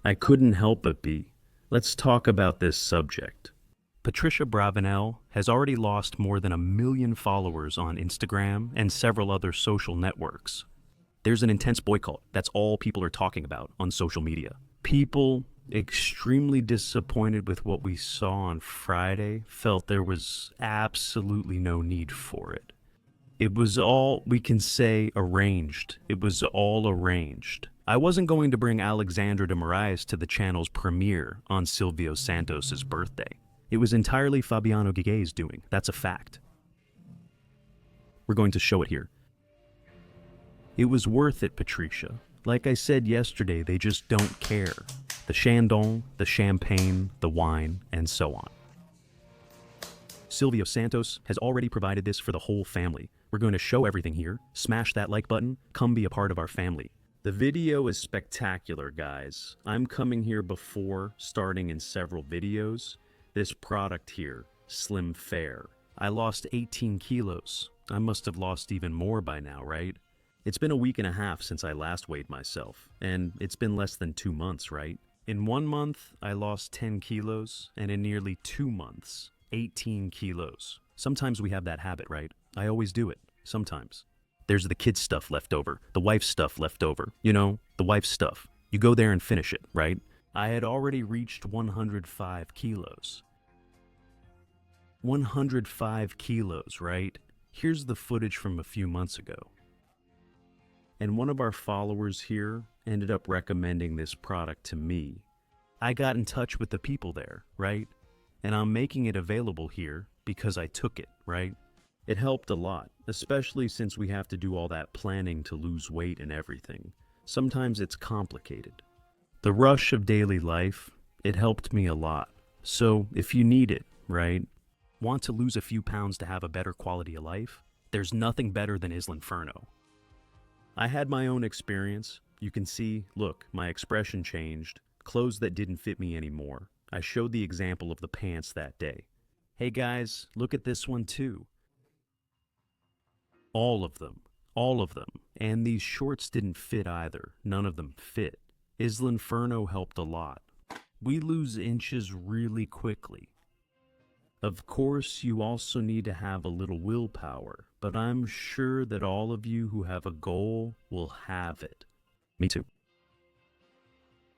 I couldn't help but be. Let's talk about this subject. Patrícia Abravanel has already lost more than 1 million followers on Instagram and several other social networks. There's an intense boycott. That's all people are talking about on social media. People extremely disappointed with what we saw on Friday felt there was absolutely no need for it. It was all, we can say, arranged. It was all arranged. I wasn't going to bring Alexandra de Moraes to the channel's premiere on Silvio Santos' birthday. It was entirely Fabiano Guigue's doing. That's a fact. We're going to show it here. It was worth it, Patrícia. Like I said yesterday, they just don't care. The chandon, the champagne, the wine, and so on. Silvio Santos has already provided this for the whole family. We're going to show everything here. Smash that like button. Come be a part of our family. The video is spectacular, guys. I'm coming here before starting in several videos. This product here, Slim Fair. I lost 18 kilos. I must have lost even more by now, right? It's been a week and a half since I last weighed myself, and it's been less than 2 months, right? In 1 month, I lost 10 kilos, and in nearly 2 months, 18 kilos. Sometimes we have that habit, right? I always do it, sometimes. There's the kid's stuff left over, the wife's stuff left over. You know, the wife's stuff. You go there and finish it, right? I had already reached 105 kilos. 105 kilos, right? Here's the footage from a few months ago. And one of our followers here ended up recommending this product to me. I got in touch with the people there, right? And I'm making it available here because I took it, right? It helped a lot, especially since we have to do all that planning to lose weight and everything. Sometimes it's complicated. The rush of daily life, it helped me a lot. So if you need it, right? Want to lose a few pounds to have a better quality of life? There's nothing better than Inferno. I had my own experience. You can see, look, my expression changed. Clothes that didn't fit me anymore. I showed the example of the pants that day. Hey guys, look at this one too. All of them. And these shorts didn't fit either. None of them fit. Inferno helped a lot. We lose inches really quickly. Of course, you also need to have a little willpower, but I'm sure that all of you who have a goal will have it. Me too.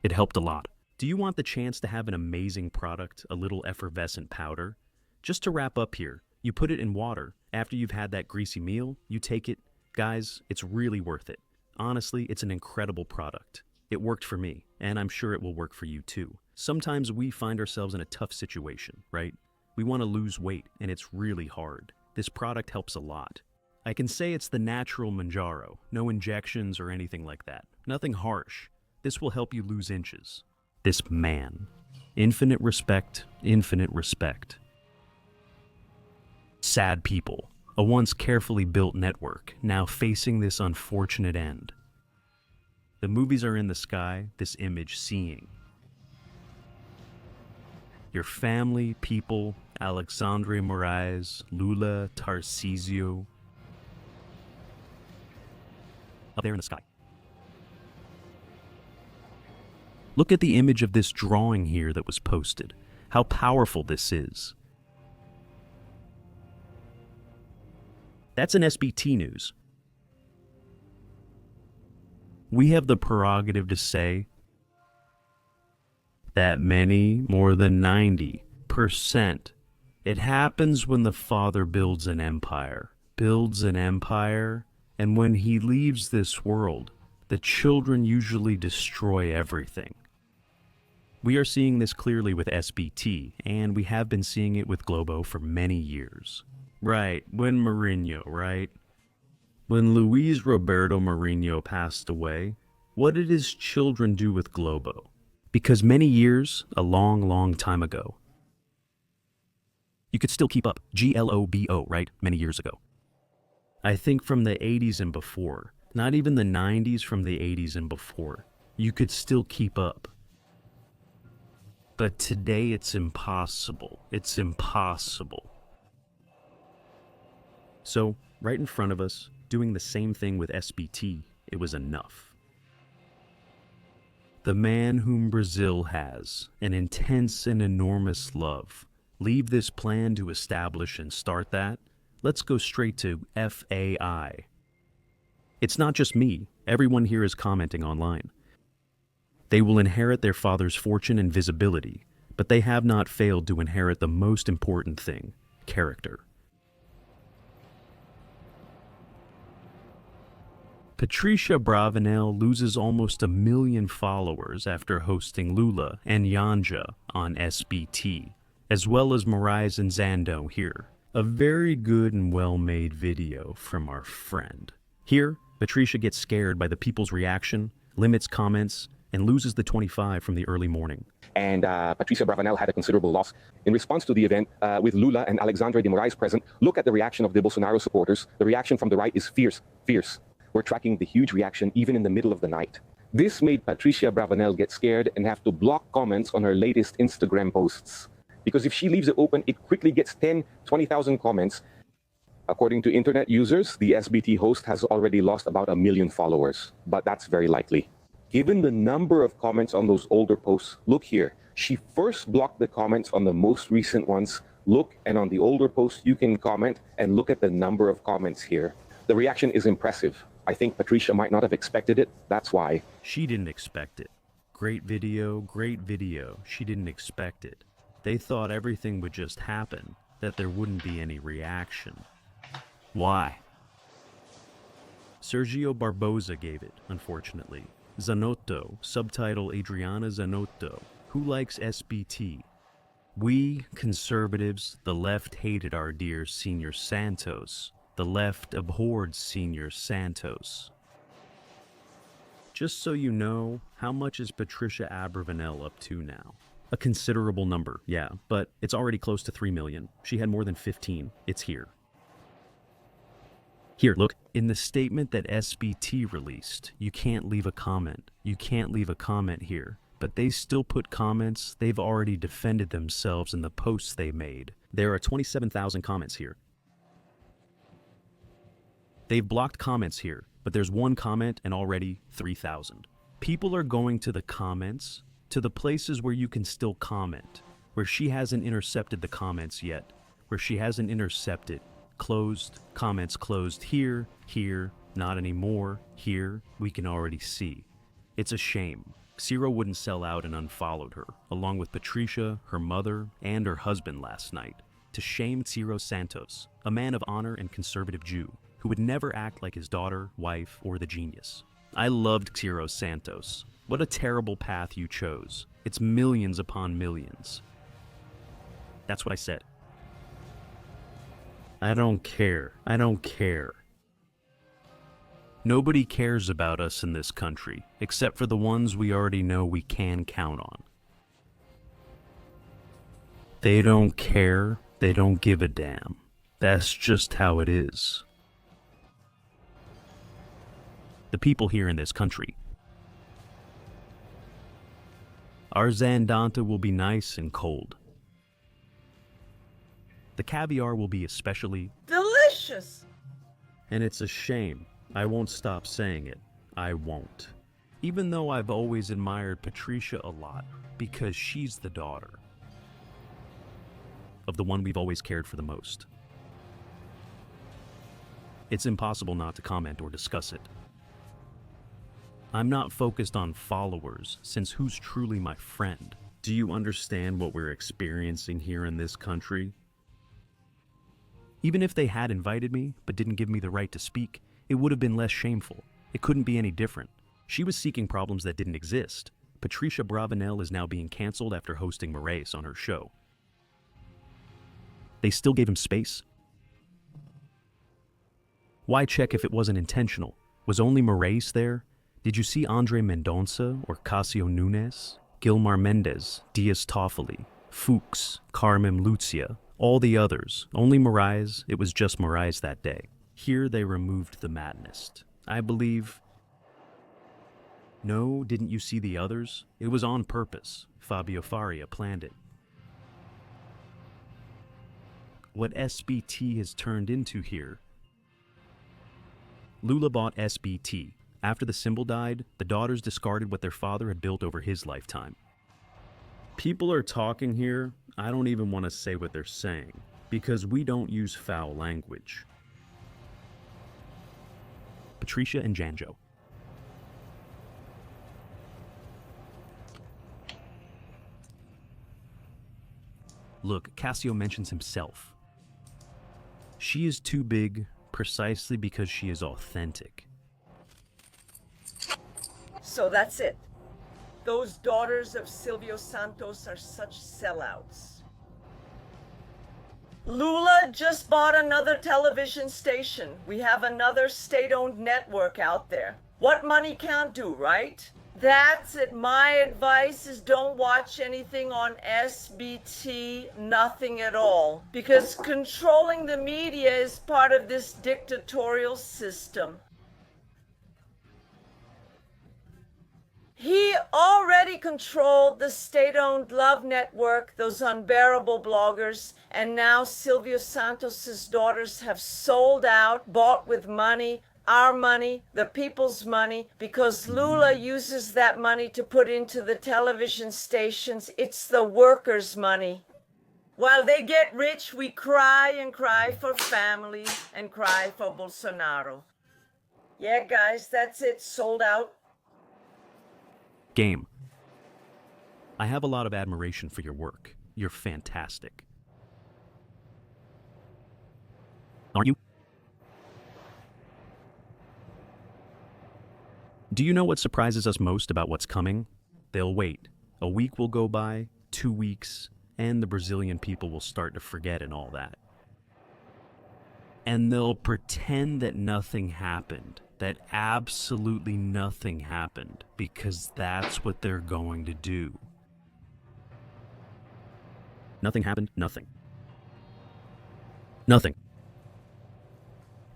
It helped a lot. Do you want the chance to have an amazing product, a little effervescent powder? Just to wrap up here, you put it in water. After you've had that greasy meal, you take it. Guys, it's really worth it. Honestly, it's an incredible product. It worked for me, and I'm sure it will work for you too. Sometimes we find ourselves in a tough situation, right? We want to lose weight, and it's really hard. This product helps a lot. I can say it's the natural Manjaro, no injections or anything like that. Nothing harsh. This will help you lose inches. This man. Infinite respect, infinite respect. Sad people. A once carefully built network, now facing this unfortunate end. The movies are in the sky, this image seeing. Your family, people, Alexandre Moraes, Lula, Tarcísio. Up there in the sky. Look at the image of this drawing here that was posted. How powerful this is. That's an SBT news. We have the prerogative to say that many, more than 90%, it happens when the father builds an empire, and when he leaves this world, the children usually destroy everything. We are seeing this clearly with SBT, and we have been seeing it with Globo for many years. Right, when Mourinho, right? When Luis Roberto Mourinho passed away, what did his children do with Globo? Because many years, a long, long time ago, you could still keep up. Globo, right? Many years ago. I think from the 80s and before, not even the 90s, from the 80s and before, you could still keep up. But today it's impossible. It's impossible. So, right in front of us, doing the same thing with SBT, it was enough. The man whom Brazil has, an intense and enormous love. Leave this plan to establish and start that. Let's go straight to FAI. It's not just me. Everyone here is commenting online. They will inherit their father's fortune and visibility, but they have not failed to inherit the most important thing, character. Patrícia Abravanel loses almost 1 million followers after hosting Lula and Yanja on SBT, as well as Moraes and Zando here. A very good and well-made video from our friend. Here, Patrícia gets scared by the people's reaction, limits comments, and loses the 25 from the early morning. And Patrícia Abravanel had a considerable loss. In response to the event, with Lula and Alexandre de Moraes present, look at the reaction of the Bolsonaro supporters. The reaction from the right is fierce, fierce. We're tracking the huge reaction even in the middle of the night. This made Patrícia Abravanel get scared and have to block comments on her latest Instagram posts. Because if she leaves it open, it quickly gets 10, 20,000 comments. According to internet users, the SBT host has already lost about 1 million followers, but that's very likely. Given the number of comments on those older posts, look here. She first blocked the comments on the most recent ones. Look, and on the older posts, you can comment and look at the number of comments here. The reaction is impressive. I think Patrícia might not have expected it. That's why. She didn't expect it. Great video, great video. She didn't expect it. They thought everything would just happen, that there wouldn't be any reaction. Why? Sergio Barbosa gave it, unfortunately. Zanotto, subtitle Adriana Zanotto, who likes SBT? We, conservatives, the left hated our dear Senior Santos. The left abhorred Senior Santos. Just so you know, how much is Patrícia Abravanel up to now? A considerable number, yeah, but it's already close to 3 million. She had more than 15. It's here. Here, look. In the statement that SBT released, you can't leave a comment. You can't leave a comment here. But they still put comments. They've already defended themselves in the posts they made. There are 27,000 comments here. They've blocked comments here, but there's one comment and already 3,000. People are going to the comments, to the places where you can still comment, where she hasn't intercepted the comments yet, where she hasn't intercepted. Closed, comments closed here, here, not anymore, here, we can already see. It's a shame. Ciro wouldn't sell out and unfollowed her, along with Patrícia, her mother, and her husband last night, to shame Ciro Santos, a man of honor and conservative Jew, who would never act like his daughter, wife, or the genius. I loved Ciro Santos. What a terrible path you chose. It's millions upon millions. That's what I said. I don't care. I don't care. Nobody cares about us in this country, except for the ones we already know we can count on. They don't care. They don't give a damn. That's just how it is. The people here in this country. Our Zandanta will be nice and cold. The caviar will be especially delicious. And it's a shame. I won't stop saying it. I won't. Even though I've always admired Patrícia a lot, because she's the daughter of the one we've always cared for the most. It's impossible not to comment or discuss it. I'm not focused on followers, since who's truly my friend? Do you understand what we're experiencing here in this country? Even if they had invited me, but didn't give me the right to speak, it would have been less shameful. It couldn't be any different. She was seeking problems that didn't exist. Patrícia Abravanel is now being canceled after hosting Moraes on her show. They still gave him space? Why check if it wasn't intentional? Was only Moraes there? Did you see Andre Mendonça or Cássio Nunes? Gilmar Mendes, Dias Toffoli, Fuchs, Carmen Lucia, all the others. Only Moraes, it was just Moraes that day. Here they removed the madness. I believe... No, didn't you see the others? It was on purpose. Fabio Faria planned it. What SBT has turned into here. Lula bought SBT. After the symbol died, the daughters discarded what their father had built over his lifetime. People are talking here. I don't even want to say what they're saying, because we don't use foul language. Patrícia and Janjo. Look, Cassio mentions himself. She is too big precisely because she is authentic. So that's it. Those daughters of Silvio Santos are such sellouts. Lula just bought another television station. We have another state-owned network out there. What money can't do, right? That's it. My advice is don't watch anything on SBT, nothing at all. Because controlling the media is part of this dictatorial system. He already controlled the state-owned Love Network, those unbearable bloggers, and now Silvio Santos's daughters have sold out, bought with money, our money, the people's money, because Lula uses that money to put into the television stations. It's the workers' money. While they get rich, we cry and cry for family and cry for Bolsonaro. Yeah, guys, that's it. Sold out. Game. I have a lot of admiration for your work. You're fantastic. Aren't you? Do you know what surprises us most about what's coming? They'll wait. A week will go by, 2 weeks, and the Brazilian people will start to forget and all that. And they'll pretend that nothing happened, that absolutely nothing happened, because that's what they're going to do. Nothing happened, nothing. Nothing.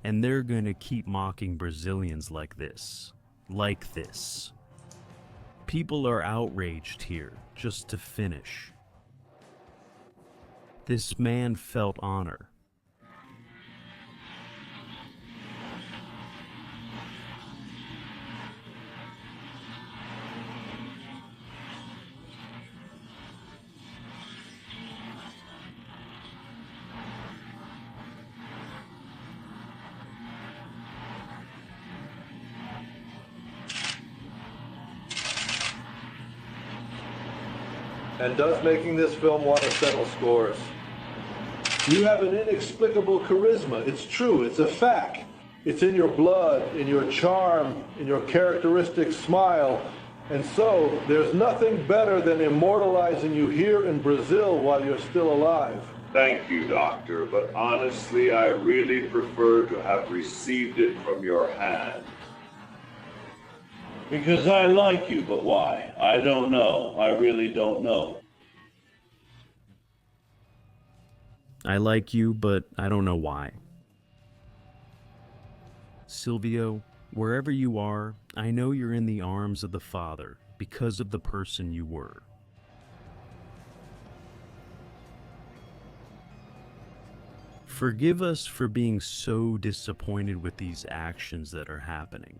And they're going to keep mocking Brazilians like this. Like this. People are outraged here, just to finish. This man felt honor. And does making this film want to settle scores? You have an inexplicable charisma. It's true. It's a fact. It's in your blood, in your charm, in your characteristic smile. And so, there's nothing better than immortalizing you here in Brazil while you're still alive. Thank you, Doctor, but honestly, I really prefer to have received it from your hand. Because I like you, but why? I don't know. I really don't know. I like you, but I don't know why. Silvio, wherever you are, I know you're in the arms of the Father because of the person you were. Forgive us for being so disappointed with these actions that are happening.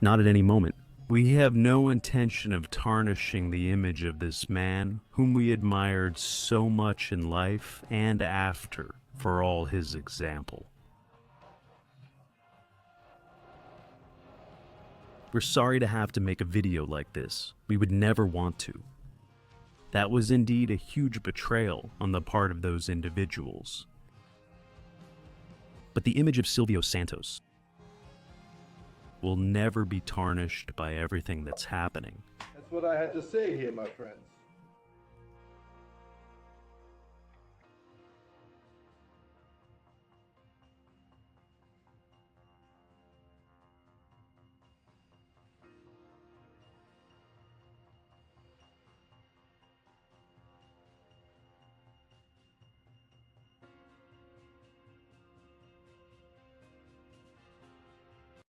Not at any moment. We have no intention of tarnishing the image of this man whom we admired so much in life and after for all his example. We're sorry to have to make a video like this. We would never want to. That was indeed a huge betrayal on the part of those individuals. But the image of Silvio Santos will never be tarnished by everything that's happening. That's what I had to say here, my friends.